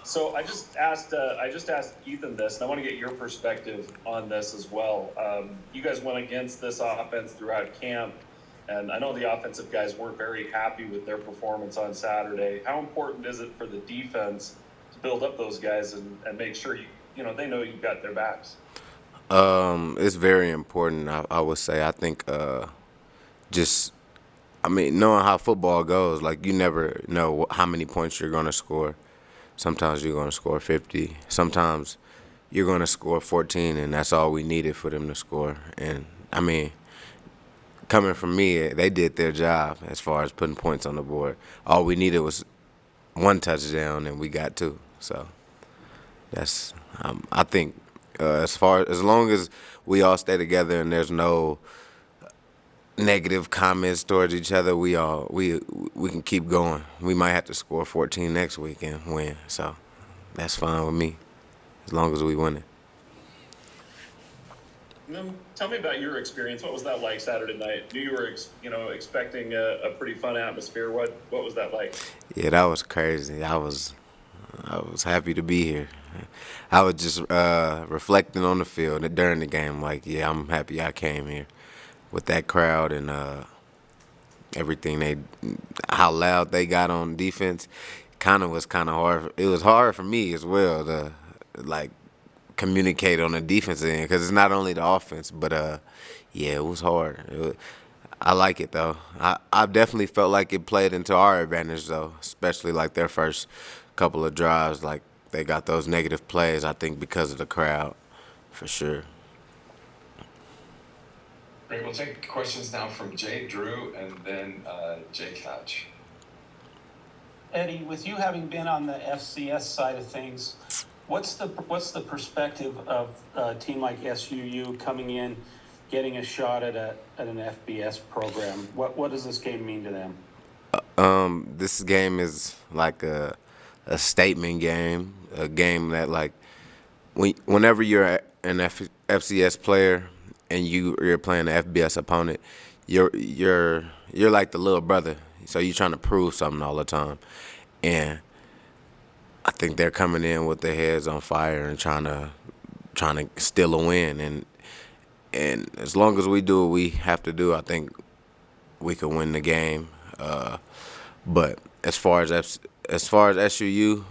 So I just asked Ethan this, and I want to get your perspective on this as well. You guys went against this offense throughout camp, and I know the offensive guys weren't very happy with their performance on Saturday. How important is it for the defense to build up those guys and make sure they know you've got their backs? It's very important. I would say. I think just I mean, knowing how football goes, like you never know how many points you're gonna score. Sometimes you're gonna score 50. Sometimes you're gonna score 14, and that's all we needed for them to score. And I mean, coming from me, they did their job as far as putting points on the board. All we needed was one touchdown, and we got two. So that's I think as long as we all stay together and there's no negative comments towards each other, we can keep going. We might have to score 14 next week and win. So that's fine with me as long as we win it. Tell me about your experience. What was that like Saturday night? Knew you were expecting a pretty fun atmosphere. What was that like? Yeah, that was crazy. I was happy to be here. I was just reflecting on the field during the game. Like, yeah, I'm happy I came here with that crowd and everything how loud they got on defense. Kind of hard. It was hard for me as well to like communicate on the defense end because it's not only the offense, but yeah, it was hard. I like it though. I definitely felt like it played into our advantage though, especially like their first couple of drives. Like they got those negative plays. I think because of the crowd, for sure. Great. We'll take questions now from Jay Drew and then Jay Couch. Eddie, with you having been on the FCS side of things, what's the perspective of a team like SUU coming in, getting a shot at an FBS program? What does this game mean to them? This game is like a statement game, a game that like whenever you're an FCS player and you're playing an FBS opponent, you're like the little brother. So you're trying to prove something all the time, and I think they're coming in with their heads on fire and trying to steal a win. And as long as we do what we have to do, I think we can win the game. But as far as SUU,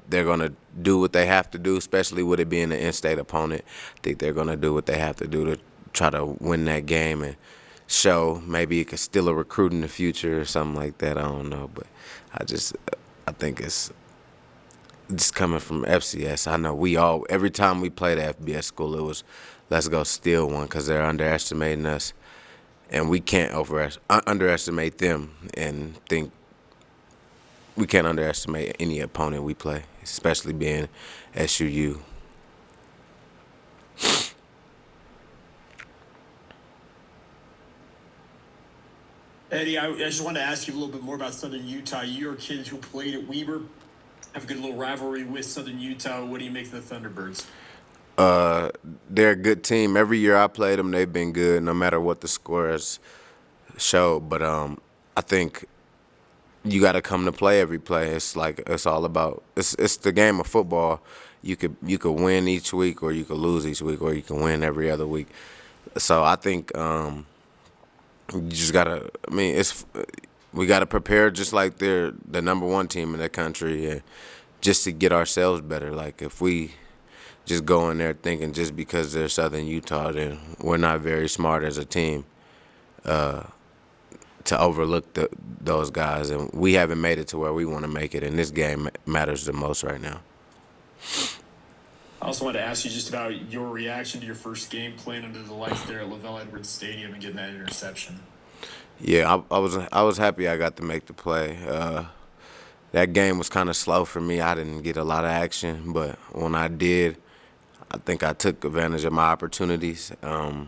they're gonna do what they have to do, especially with it being an in-state opponent. I think they're gonna do what they have to do to try to win that game and show maybe it could still a recruit in the future or something like that. I don't know, but I think it's just coming from FCS. I know every time we played at FBS school, it was let's go steal one because they're underestimating us, and we can't underestimate them and think we can't underestimate any opponent we play, especially being SUU. Eddie, I just wanted to ask you a little bit more about Southern Utah. Your kids who played at Weber have a good little rivalry with Southern Utah. What do you make of the Thunderbirds? They're a good team. Every year I played them, they've been good, no matter what the scores show. But I think you got to come to play every play. It's like it's all about it's the game of football. You could win each week, or you could lose each week, or you can win every other week. So I think you just gotta. I mean, we gotta prepare just like they're the number one team in the country, and just to get ourselves better. Like if we just go in there thinking just because they're Southern Utah, then we're not very smart as a team to overlook those guys, and we haven't made it to where we want to make it. And this game matters the most right now. I also wanted to ask you just about your reaction to your first game playing under the lights there at Lavelle Edwards Stadium and getting that interception. Yeah, I was happy I got to make the play. That game was kind of slow for me. I didn't get a lot of action, but when I did, I think I took advantage of my opportunities. I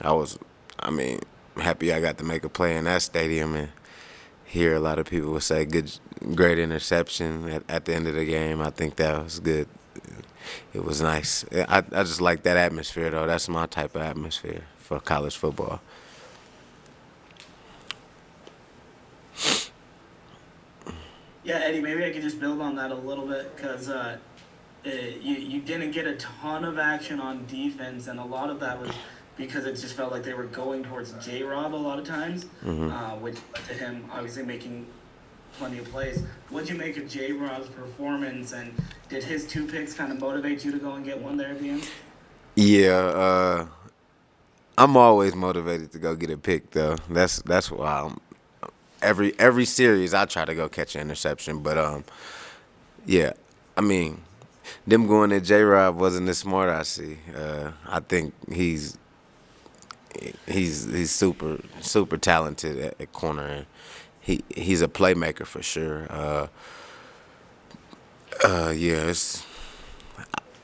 was, I mean, happy I got to make a play in that stadium and hear a lot of people would say great interception at the end of the game. I think that was good. It was nice. I just like that atmosphere though. That's my type of atmosphere for college football. Yeah, Eddie, maybe I could just build on that a little bit because you didn't get a ton of action on defense, and a lot of that was because it just felt like they were going towards J Rob a lot of times, which led to him obviously making plenty of plays. What'd you make of J Rob's performance, and did his 2 picks kind of motivate you to go and get one there at the end? Yeah, I'm always motivated to go get a pick though. That's why every series I try to go catch an interception. But yeah, I mean, them going at J Rob wasn't as smart. I see. I think he's super talented at corner, and he's a playmaker for sure. Yeah,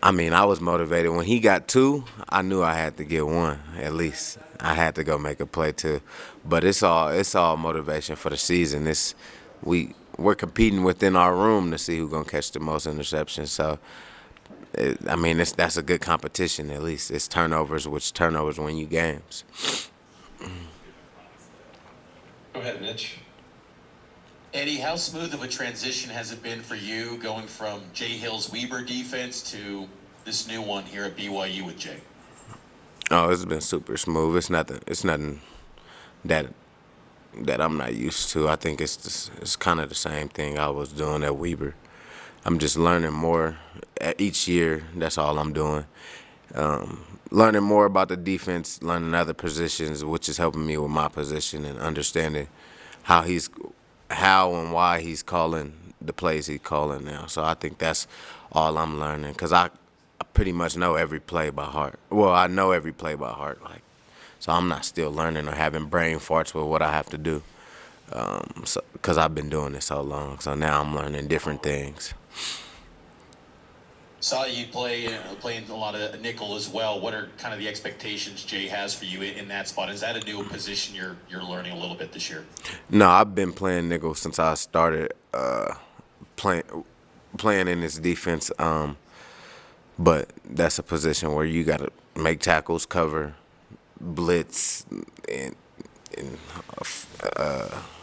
I mean, I was motivated when he got 2. I knew I had to get 1 at least. I had to go make a play too, but it's all motivation for the season. We're competing within our room to see who's gonna catch the most interceptions. So, I mean, that's a good competition at least. It's turnovers, which turnovers win you games. Go ahead, Mitch. Eddie, how smooth of a transition has it been for you going from Jay Hill's Weber defense to this new one here at BYU with Jay? Oh, it's been super smooth. It's nothing that I'm not used to. I think it's kind of the same thing I was doing at Weber. I'm just learning more each year. That's all I'm doing. Learning more about the defense, learning other positions, which is helping me with my position and understanding how and why he's calling the plays he's calling now. So I think that's all I'm learning because I pretty much know every play by heart. Well, I know every play by heart, so I'm not still learning or having brain farts with what I have to do. Because I've been doing this so long, so now I'm learning different things. Saw you playing a lot of nickel as well. What are kind of the expectations Jay has for you in that spot? Is that a new position you're learning a little bit this year? No, I've been playing nickel since I started playing in this defense. But that's a position where you got to make tackles, cover, blitz, and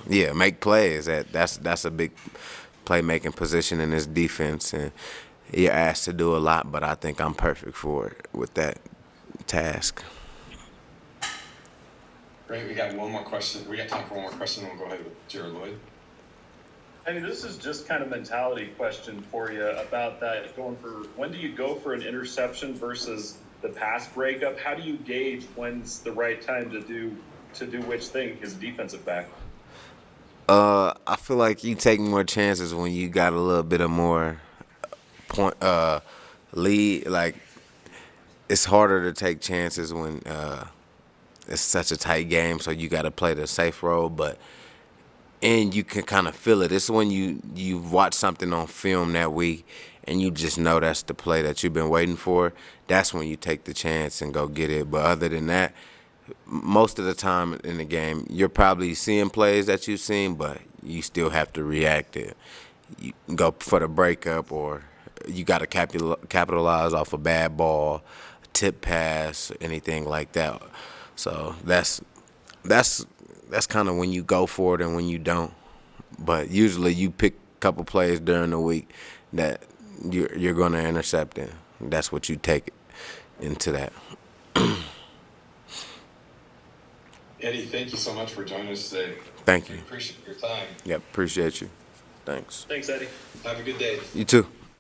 make plays. That's a big playmaking position in this defense, and you're asked to do a lot. But I think I'm perfect for it with that task. Great. We got one more question. We got time for one more question. We'll go ahead with Jared Lloyd. I mean, this is just kind of mentality question for you about that when do you go for an interception versus the pass breakup? How do you gauge when's the right time to do which thing as a defensive back? I feel like you take more chances when you got a little bit of more lead. Like, it's harder to take chances when it's such a tight game, so you got to play the safe role, and you can kind of feel it. It's when you watch something on film that week and you just know that's the play that you've been waiting for. That's when you take the chance and go get it. But other than that, most of the time in the game, you're probably seeing plays that you've seen, but you still have to react it. You go for the breakup, or you got to capitalize off a bad ball, tip pass, anything like that. So that's kind of when you go for it and when you don't. But usually you pick a couple plays during the week that you're going to intercept in. That's what you take into that. Eddie, thank you so much for joining us today. Thank you. We appreciate your time. Yep, appreciate you. Thanks. Thanks, Eddie. Have a good day. You too.